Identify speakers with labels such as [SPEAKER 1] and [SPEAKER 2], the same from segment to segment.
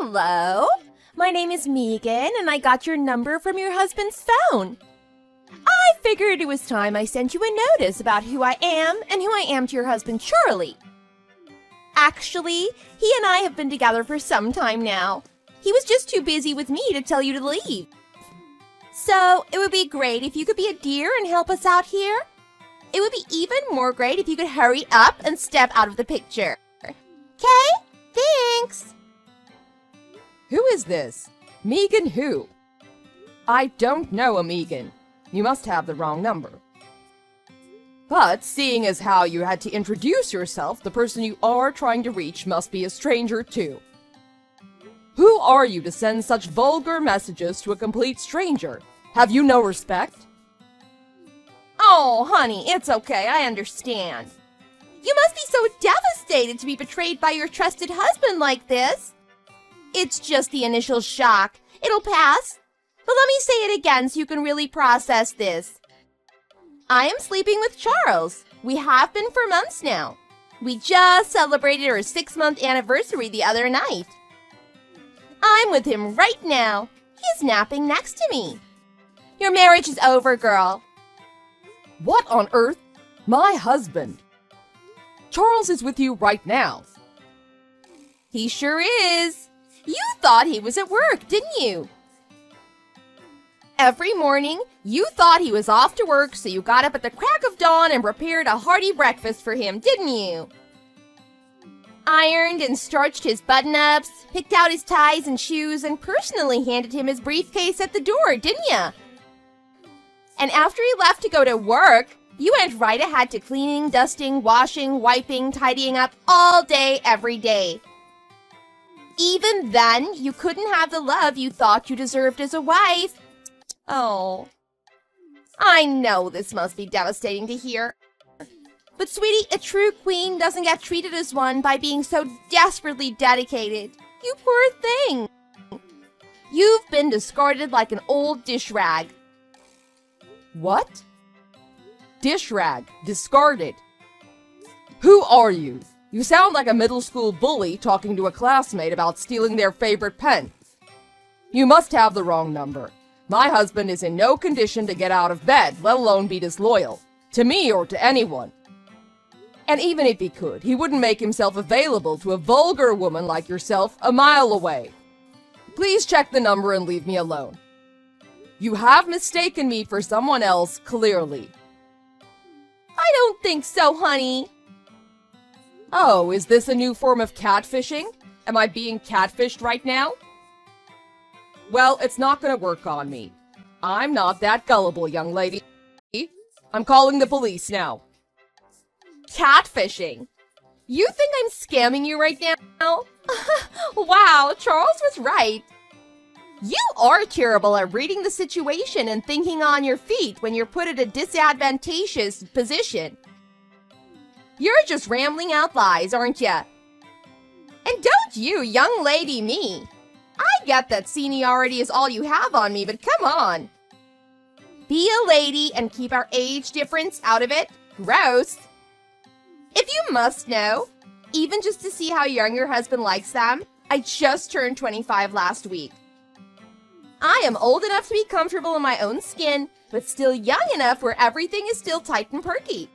[SPEAKER 1] Hello, my name is Megan, and I got your number from your husband's phone. I figured it was time I sent you a notice about who I am and who I am to your husband, Charlie. Actually, he and I have been together for some time now. He was just too busy with me to tell you to leave. So, it would be great if you could be a dear and help us out here. It would be even more great if you could hurry up and step out of the picture. Okay? Thanks!
[SPEAKER 2] Who is this? Megan who? I don't know a Megan. You must have the wrong number. But seeing as how you had to introduce yourself, the person you are trying to reach must be a stranger too. Who are you to send such vulgar messages to a complete stranger? Have you no respect?
[SPEAKER 1] Oh, honey, it's okay, I understand. You must be so devastated to be betrayed by your trusted husband like this. It's just the initial shock. It'll pass. But let me say it again so you can really process this. I am sleeping with Charles. We have been for months now. We just celebrated our 6-month anniversary the other night. I'm with him right now. He's napping next to me. Your marriage is over, girl.
[SPEAKER 2] What on earth? My husband. Charles is with you right now.
[SPEAKER 1] He sure is. You thought he was at work, didn't you? Every morning, you thought he was off to work, so you got up at the crack of dawn and prepared a hearty breakfast for him, didn't you? Ironed and starched his button-ups, picked out his ties and shoes, and personally handed him his briefcase at the door, didn't you? And after he left to go to work, you went right ahead to cleaning, dusting, washing, wiping, tidying up all day, every day. Even then, you couldn't have the love you thought you deserved as a wife. Oh, I know this must be devastating to hear. But sweetie, a true queen doesn't get treated as one by being so desperately dedicated. You poor thing. You've been discarded like an old dish rag.
[SPEAKER 2] What? Dish rag, discarded. Who are you? You sound like a middle school bully talking to a classmate about stealing their favorite pen. You must have the wrong number. My husband is in no condition to get out of bed, let alone be disloyal. To me or to anyone. And even if he could, he wouldn't make himself available to a vulgar woman like yourself a mile away. Please check the number and leave me alone. You have mistaken me for someone else, clearly.
[SPEAKER 1] I don't think so, honey.
[SPEAKER 2] Oh, is this a new form of catfishing? Am I being catfished right now? Well, it's not gonna work on me. I'm not that gullible, young lady. I'm calling the police now.
[SPEAKER 1] Catfishing? You think I'm scamming you right now? Wow, Charles was right. You are terrible at reading the situation and thinking on your feet when you're put in a disadvantageous position. You're just rambling out lies, aren't ya? And don't you, young lady, me. I get that seniority is all you have on me, but come on. Be a lady and keep our age difference out of it. Gross. If you must know, even just to see how young your husband likes them, I just turned 25 last week. I am old enough to be comfortable in my own skin, but still young enough where everything is still tight and perky.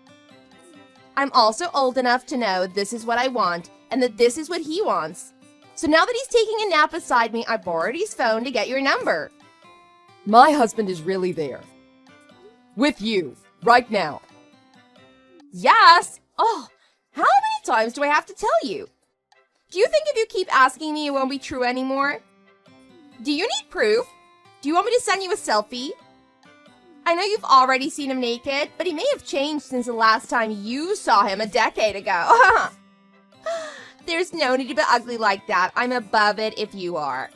[SPEAKER 1] I'm also old enough to know this is what I want, and that this is what he wants. So now that he's taking a nap beside me, I borrowed his phone to get your number.
[SPEAKER 2] My husband is really there. With you, right now.
[SPEAKER 1] Yes! Oh, how many times do I have to tell you? Do you think if you keep asking me it won't be true anymore? Do you need proof? Do you want me to send you a selfie? I know you've already seen him naked, but he may have changed since the last time you saw him a decade ago. There's no need to be ugly like that. I'm above it if you are.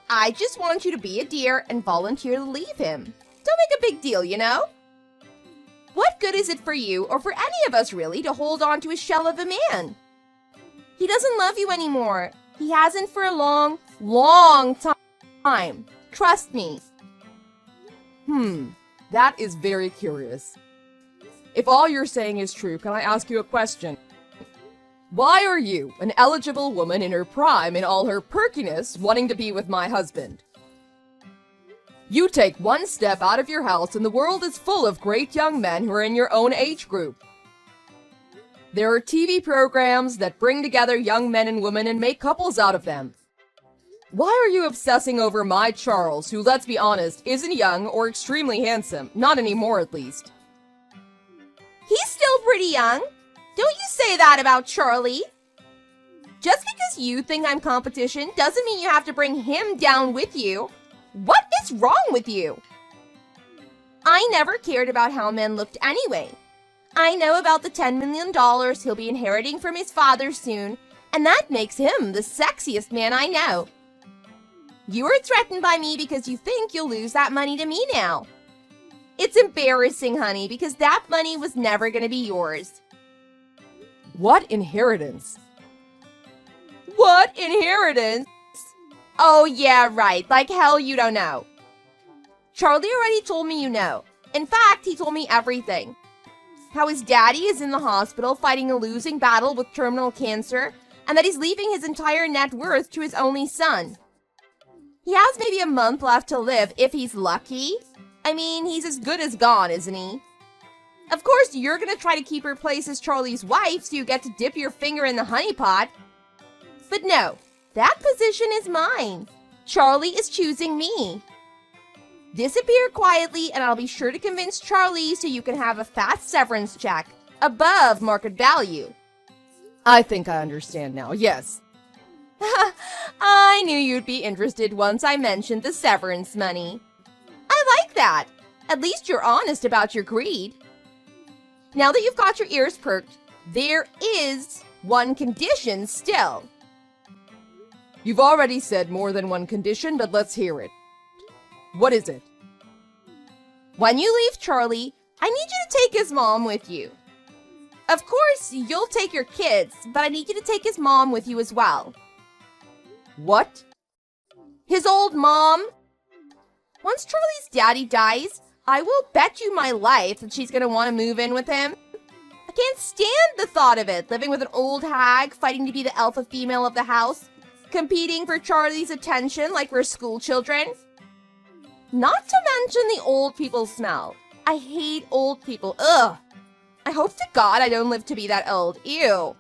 [SPEAKER 1] I just want you to be a dear and volunteer to leave him. Don't make a big deal, you know? What good is it for you, or for any of us really, to hold on to a shell of a man? He doesn't love you anymore. He hasn't for a long, long time. Trust me.
[SPEAKER 2] That is very curious. If all you're saying is true, can I ask you a question? Why are you, an eligible woman in her prime in all her perkiness, wanting to be with my husband? You take one step out of your house and the world is full of great young men who are in your own age group. There are TV programs that bring together young men and women and make couples out of them. Why are you obsessing over my Charles, who, let's be honest, isn't young or extremely handsome? Not anymore, at least.
[SPEAKER 1] He's still pretty young. Don't you say that about Charlie. Just because you think I'm competition doesn't mean you have to bring him down with you. What is wrong with you? I never cared about how men looked anyway. I know about the $10 million he'll be inheriting from his father soon, and that makes him the sexiest man I know. You are threatened by me because you think you'll lose that money to me now. It's embarrassing, honey, because that money was never going to be yours.
[SPEAKER 2] What inheritance?
[SPEAKER 1] What inheritance? Oh, yeah, right. Like hell you don't know. Charlie already told me you know. In fact, he told me everything. How his daddy is in the hospital fighting a losing battle with terminal cancer, and that he's leaving his entire net worth to his only son. He has maybe a month left to live if he's lucky. I mean, he's as good as gone, isn't he? Of course, you're gonna try to keep her place as Charlie's wife so you get to dip your finger in the honey pot. But no, that position is mine. Charlie is choosing me. Disappear quietly and I'll be sure to convince Charlie so you can have a fast severance check above market value.
[SPEAKER 2] I think I understand now, yes.
[SPEAKER 1] I knew you'd be interested once I mentioned the severance money. I like that. At least you're honest about your greed. Now that you've got your ears perked, there is one condition still.
[SPEAKER 2] You've already said more than one condition, but let's hear it. What is it?
[SPEAKER 1] When you leave Charlie, I need you to take his mom with you. Of course, you'll take your kids, but I need you to take his mom with you as well.
[SPEAKER 2] What?
[SPEAKER 1] His old mom. Once Charlie's daddy dies, I will bet you my life that she's gonna want to move in with him. I can't stand the thought of it, living with an old hag, fighting to be the alpha female of the house, competing for Charlie's attention like we're school children. Not to mention the old people smell. I hate old people. Ugh. I hope to God I don't live to be that old. Ew.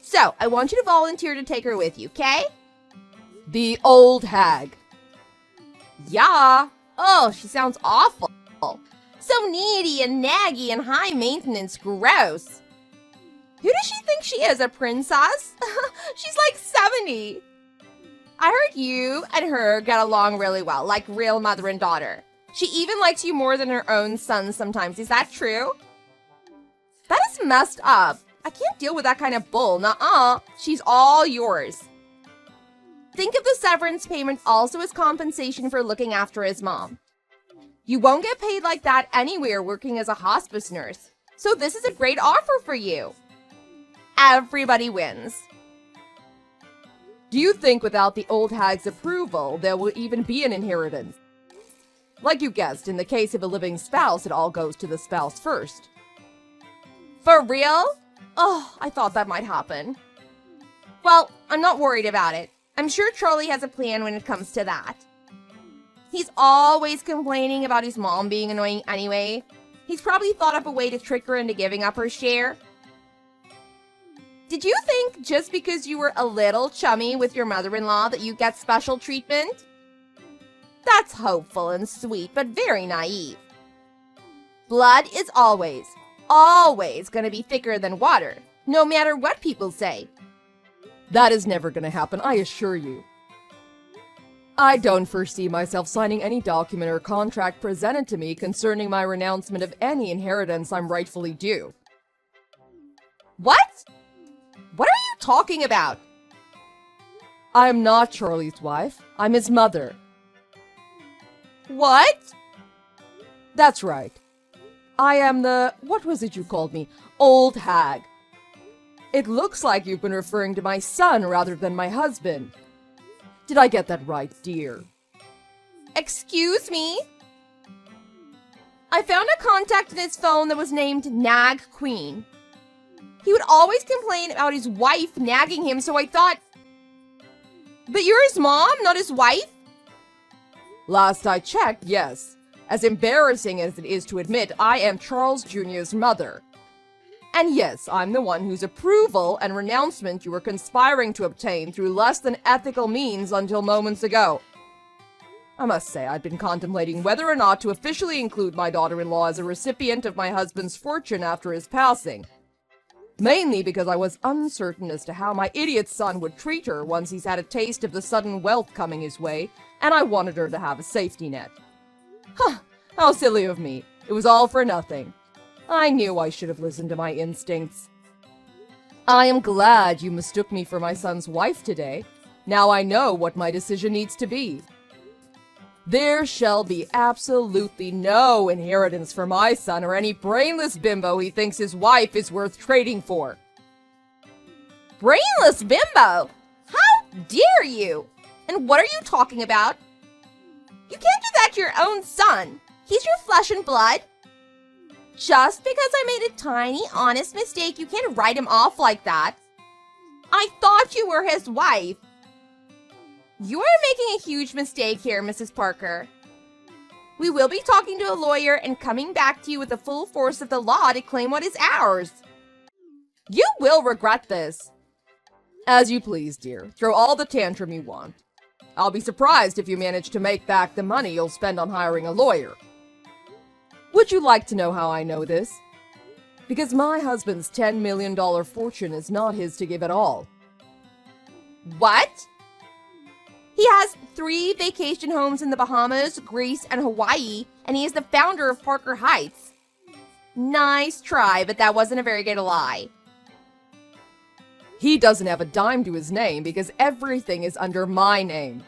[SPEAKER 1] So, I want you to volunteer to take her with you, okay?
[SPEAKER 2] The old hag.
[SPEAKER 1] Yeah. Oh, she sounds awful. So needy and naggy and high maintenance. Gross. Who does she think she is, a princess? She's like 70. I heard you and her get along really well, like real mother and daughter. She even likes you more than her own son sometimes. Is that true? That is messed up. I can't deal with that kind of bull. Nuh-uh. She's all yours. Think of the severance payment also as compensation for looking after his mom. You won't get paid like that anywhere working as a hospice nurse. So this is a great offer for you. Everybody wins.
[SPEAKER 2] Do you think without the old hag's approval, there will even be an inheritance? Like you guessed, in the case of a living spouse, it all goes to the spouse first.
[SPEAKER 1] For real? Oh, I thought that might happen. Well, I'm not worried about it. I'm sure Charlie has a plan when it comes to that. He's always complaining about his mom being annoying anyway. He's probably thought up a way to trick her into giving up her share. Did you think just because you were a little chummy with your mother-in-law that you get special treatment? That's hopeful and sweet, but very naive. Blood is always going to be thicker than water, no matter what people say.
[SPEAKER 2] That is never going to happen, I assure you. I don't foresee myself signing any document or contract presented to me concerning my renouncement of any inheritance I'm rightfully due.
[SPEAKER 1] What? What are you talking about?
[SPEAKER 2] I am not Charlie's wife. I'm his mother.
[SPEAKER 1] What?
[SPEAKER 2] That's right. I am the, what was it you called me? Old hag. It looks like you've been referring to my son rather than my husband. Did I get that right, dear?
[SPEAKER 1] Excuse me? I found a contact in his phone that was named Nag Queen. He would always complain about his wife nagging him, so I thought, but you're his mom, not his wife?
[SPEAKER 2] Last I checked, yes. As embarrassing as it is to admit, I am Charles Jr.'s mother. And yes, I'm the one whose approval and renouncement you were conspiring to obtain through less than ethical means until moments ago. I must say, I'd been contemplating whether or not to officially include my daughter-in-law as a recipient of my husband's fortune after his passing. Mainly because I was uncertain as to how my idiot son would treat her once he's had a taste of the sudden wealth coming his way, and I wanted her to have a safety net. Huh, how silly of me. It was all for nothing. I knew I should have listened to my instincts. I am glad you mistook me for my son's wife today. Now I know what my decision needs to be. There shall be absolutely no inheritance for my son or any brainless bimbo he thinks his wife is worth trading for.
[SPEAKER 1] Brainless bimbo? How dare you? And what are you talking about? You can't do that to your own son. He's your flesh and blood. Just because I made a tiny, honest mistake, you can't write him off like that. I thought you were his wife. You are making a huge mistake here, Mrs. Parker. We will be talking to a lawyer and coming back to you with the full force of the law to claim what is ours. You will regret this.
[SPEAKER 2] As you please, dear. Throw all the tantrum you want. I'll be surprised if you manage to make back the money you'll spend on hiring a lawyer. Would you like to know how I know this? Because my husband's $10 million fortune is not his to give at all.
[SPEAKER 1] What? He has 3 vacation homes in the Bahamas, Greece, and Hawaii, and he is the founder of Parker Heights. Nice try, but that wasn't a very good lie.
[SPEAKER 2] He doesn't have a dime to his name because everything is under my name.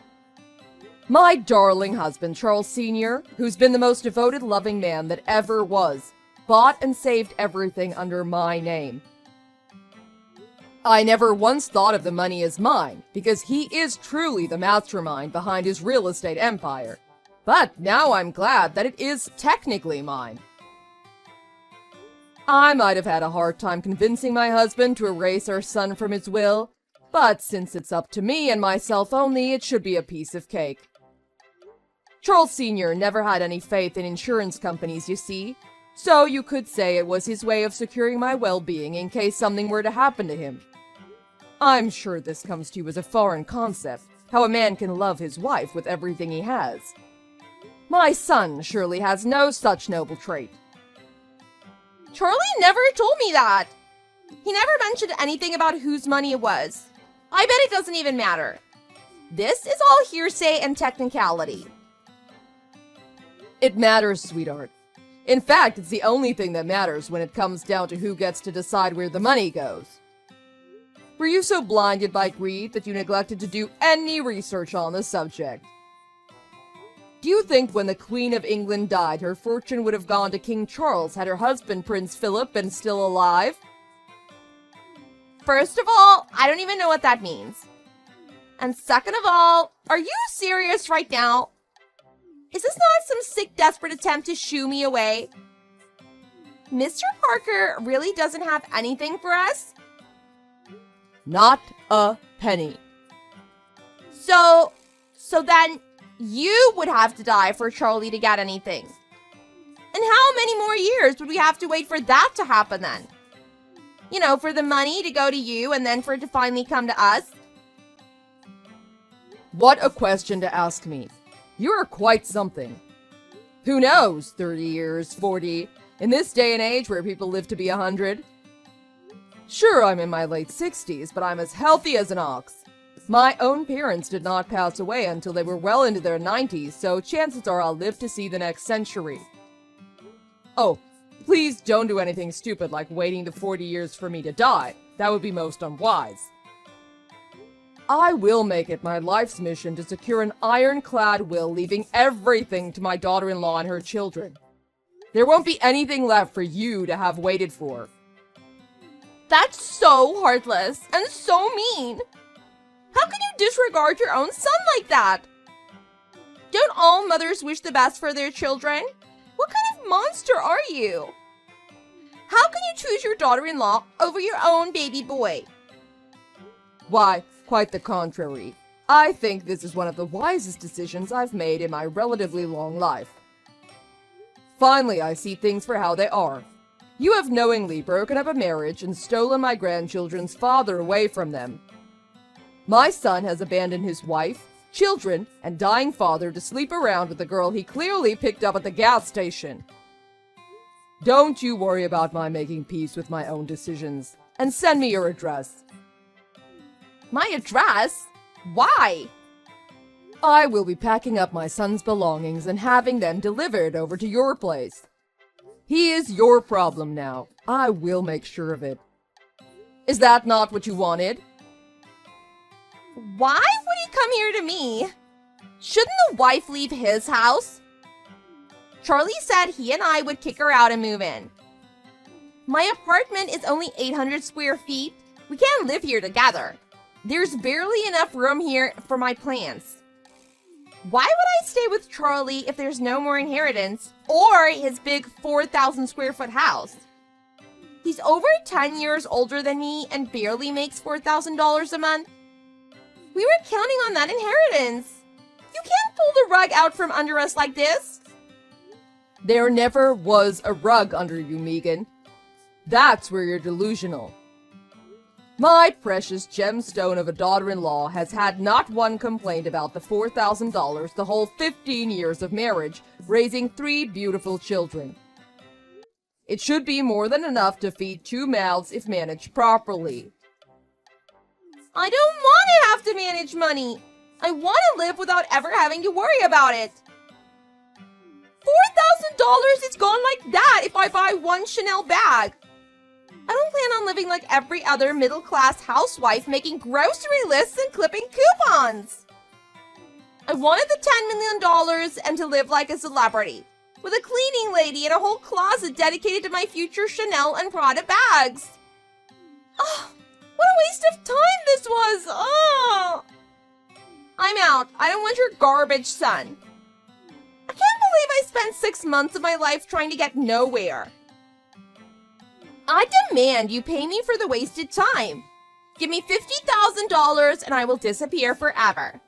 [SPEAKER 2] My darling husband, Charles Sr., who's been the most devoted, loving man that ever was, bought and saved everything under my name. I never once thought of the money as mine, because he is truly the mastermind behind his real estate empire. But now I'm glad that it is technically mine. I might have had a hard time convincing my husband to erase our son from his will, but since it's up to me and myself only, it should be a piece of cake. Charles Sr. never had any faith in insurance companies, you see, so you could say it was his way of securing my well-being in case something were to happen to him. I'm sure this comes to you as a foreign concept, how a man can love his wife with everything he has. My son surely has no such noble trait.
[SPEAKER 1] Charlie never told me that. He never mentioned anything about whose money it was. I bet it doesn't even matter. This is all hearsay and technicality.
[SPEAKER 2] It matters, sweetheart. In fact, it's the only thing that matters when it comes down to who gets to decide where the money goes. Were you so blinded by greed that you neglected to do any research on the subject? Do you think when the Queen of England died, her fortune would have gone to King Charles had her husband, Prince Philip, been still alive?
[SPEAKER 1] First of all, I don't even know what that means. And second of all, are you serious right now? Is this not some sick, desperate attempt to shoo me away? Mr. Parker really doesn't have anything for us?
[SPEAKER 2] Not a penny.
[SPEAKER 1] So then you would have to die for Charlie to get anything. And how many more years would we have to wait for that to happen then? You know, for the money to go to you and then for it to finally come to us?
[SPEAKER 2] What a question to ask me. You're quite something. Who knows, 30 years, 40, in this day and age where people live to be 100? Sure, I'm in my late 60s, but I'm as healthy as an ox. My own parents did not pass away until they were well into their 90s, so chances are I'll live to see the next century. Oh, please don't do anything stupid like waiting the 40 years for me to die. That would be most unwise. I will make it my life's mission to secure an ironclad will, leaving everything to my daughter-in-law and her children. There won't be anything left for you to have waited for.
[SPEAKER 1] That's so heartless and so mean. How can you disregard your own son like that? Don't all mothers wish the best for their children? What kind of monster are you? How can you choose your daughter-in-law over your own baby boy?
[SPEAKER 2] Why, quite the contrary. I think this is one of the wisest decisions I've made in my relatively long life. Finally, I see things for how they are. You have knowingly broken up a marriage and stolen my grandchildren's father away from them. My son has abandoned his wife, children, and dying father to sleep around with a girl he clearly picked up at the gas station. Don't you worry about my making peace with my own decisions, and send me your address.
[SPEAKER 1] My address? Why?
[SPEAKER 2] I will be packing up my son's belongings and having them delivered over to your place. He is your problem now. I will make sure of it. Is that not what you wanted?
[SPEAKER 1] Why would he come here to me? Shouldn't the wife leave his house? Charlie said he and I would kick her out and move in. My apartment is only 800 square feet. We can't live here together. There's barely enough room here for my plants. Why would I stay with Charlie if there's no more inheritance or his big 4,000 square foot house? He's over 10 years older than me and barely makes $4,000 a month. We were counting on that inheritance. You can't pull the rug out from under us like this.
[SPEAKER 2] There never was a rug under you, Megan. That's where you're delusional. My precious gemstone of a daughter-in-law has had not one complaint about the $4,000 the whole 15 years of marriage, raising 3 beautiful children. It should be more than enough to feed 2 mouths if managed properly.
[SPEAKER 1] I don't want to have to manage money. I want to live without ever having to worry about it. $4,000 is gone like that if I buy one Chanel bag. I don't plan on living like every other middle-class housewife making grocery lists and clipping coupons. I wanted the $10 million and to live like a celebrity, with a cleaning lady and a whole closet dedicated to my future Chanel and Prada bags. Oh, what a waste of time this was! Oh. I'm out. I don't want your garbage son. I can't believe I spent 6 months of my life trying to get nowhere. I demand you pay me for the wasted time. Give me $50,000 and I will disappear forever.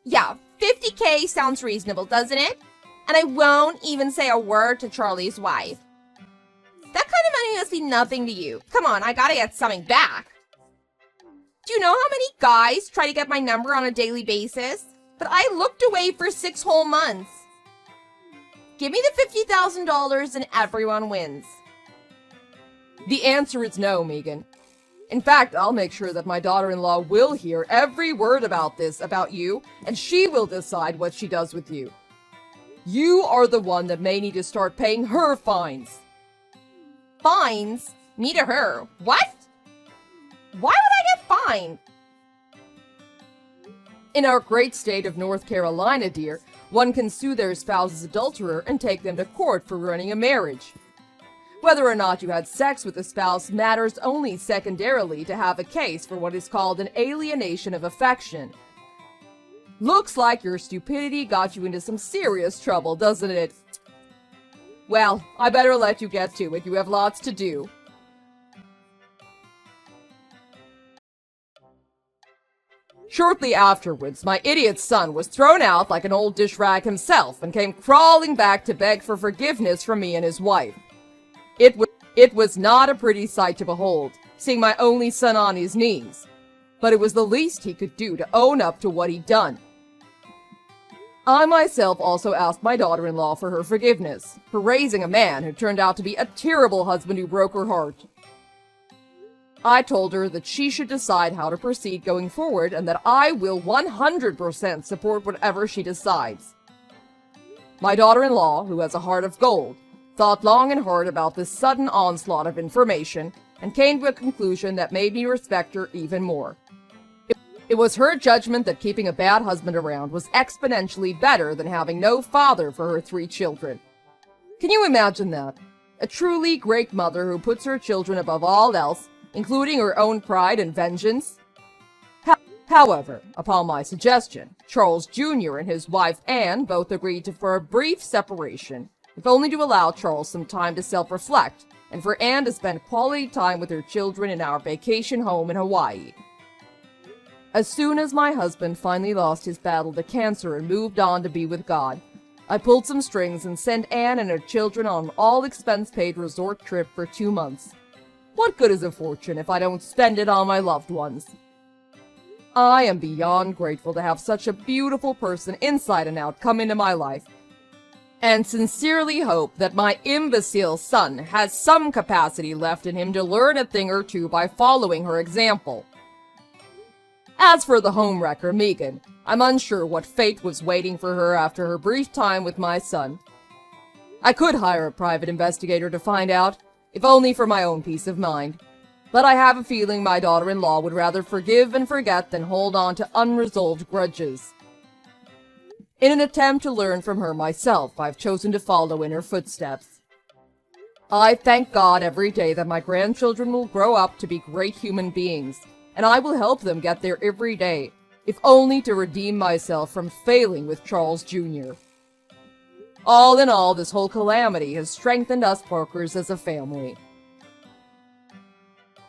[SPEAKER 1] Yeah, $50K sounds reasonable, doesn't it? And I won't even say a word to Charlie's wife. That kind of money must be nothing to you. Come on, I gotta get something back. Do you know how many guys try to get my number on a daily basis? But I looked away for 6 whole months. Give me the $50,000 and everyone wins.
[SPEAKER 2] The answer is no, Megan. In fact, I'll make sure that my daughter-in-law will hear every word about this about you, and she will decide what she does with you. You are the one that may need to start paying her fines.
[SPEAKER 1] Fines? Me to her? What? Why would I get fined?
[SPEAKER 2] In our great state of North Carolina, dear, one can sue their spouse's adulterer and take them to court for ruining a marriage. Whether or not you had sex with a spouse matters only secondarily to have a case for what is called an alienation of affection. Looks like your stupidity got you into some serious trouble, doesn't it? Well, I better let you get to it. You have lots to do. Shortly afterwards, my idiot son was thrown out like an old dish rag himself and came crawling back to beg for forgiveness from me and his wife. It was not a pretty sight to behold, seeing my only son on his knees, but it was the least he could do to own up to what he'd done. I myself also asked my daughter-in-law for her forgiveness, for raising a man who turned out to be a terrible husband who broke her heart. I told her that she should decide how to proceed going forward and that I will 100% support whatever she decides. My daughter-in-law, who has a heart of gold, thought long and hard about this sudden onslaught of information and came to a conclusion that made me respect her even more. It was her judgment that keeping a bad husband around was exponentially better than having no father for her 3 children. Can you imagine that? A truly great mother who puts her children above all else, including her own pride and vengeance? However, upon my suggestion, Charles Jr. and his wife Anne both agreed for a brief separation, if only to allow Charles some time to self-reflect and for Anne to spend quality time with her children in our vacation home in Hawaii. As soon as my husband finally lost his battle to cancer and moved on to be with God, I pulled some strings and sent Anne and her children on an all-expense-paid resort trip for 2 months. What good is a fortune if I don't spend it on my loved ones? I am beyond grateful to have such a beautiful person inside and out come into my life, and sincerely hope that my imbecile son has some capacity left in him to learn a thing or two by following her example. As for the homewrecker, Megan, I'm unsure what fate was waiting for her after her brief time with my son. I could hire a private investigator to find out, if only for my own peace of mind. But I have a feeling my daughter-in-law would rather forgive and forget than hold on to unresolved grudges. In an attempt to learn from her myself, I've chosen to follow in her footsteps. I thank God every day that my grandchildren will grow up to be great human beings, and I will help them get there every day, if only to redeem myself from failing with Charles Jr. All in all, this whole calamity has strengthened us Parkers as a family.